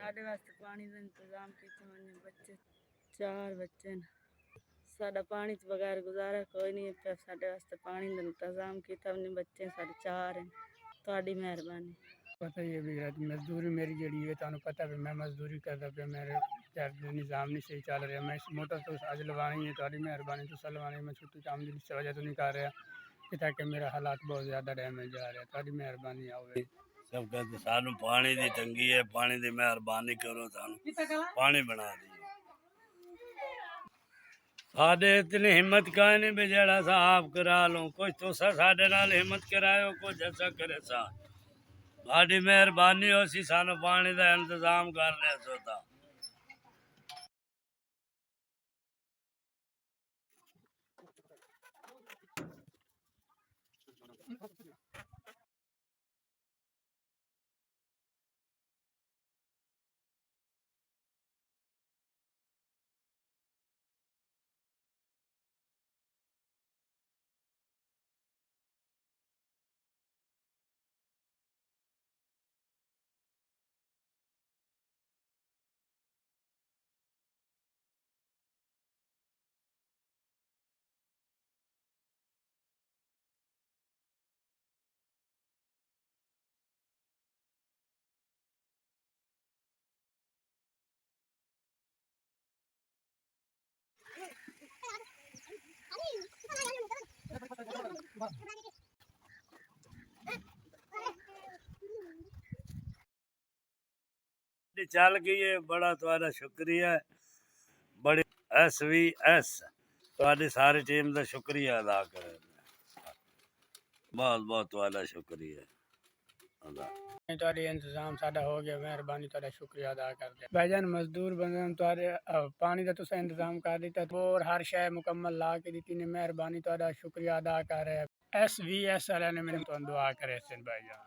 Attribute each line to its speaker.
Speaker 1: ਸਾਡੇ ਵਾਸਤੇ ਪਾਣੀ ਦਾ ਇੰਤਜ਼ਾਮ ਕੀਤਾ मैंने बच्चे 4 बच्चे ने साडा पानी तो बगैर गुजारा कोई नहीं है साडे वास्ते पानी का इंतजाम किया मैंने बच्चे साढ़े 4 हैं ਤੁਹਾਡੀ ਮਿਹਰਬਾਨੀ
Speaker 2: पता ही है भी मजदूरी मेरी जड़ी है तुहानू पता भी मैं मजदूरी करता पे मेरे घर का निज़ाम नहीं सही चल रहा मैं इस मोटर तो अज लवानी है तुहाडी मेहरबानी तुसा लवानी मैं छुट्टी काम की वजह तो नहीं कर रहा कि ताकि मेरा हालात बहुत ज़्यादा डैमेज जा रहा है तुहाडी मेहरबानी आवे
Speaker 3: सब कहते सानू पानी की तंगी है पानी की मेहरबानी करो सानू पानी बना दी साडे इतनी हिम्मत का नहीं भी जड़ा सा आप करा लो कुछ तो साडे नाल हिम्मत करायो कुछ ऐसा करे सा साडी मेहरबानी हो सी सानू पानी का इंतजाम कर रहे सोता चल गई है बड़ा तुम्हारा शुक्रिया बड़ी SVS तुम्हारी सारी टीम का शुक्रिया अदा करे बहुत बहुत तुम्हारा शुक्रिया अदा
Speaker 2: तुहाडे इंतजाम साडा हो गया मेहरबानी तुहाडा शुक्रिया अदा करदे भाईजान मजदूर बंदे तुहाडे पानी का तुसा इंतजाम कर दिता और हर शय मुकम्मल ला के दी ने मेहरबानी तुहाडा शुक्रिया अदा कर रहे SVS वाले ने मेरे तो दुआ करे भाईजान।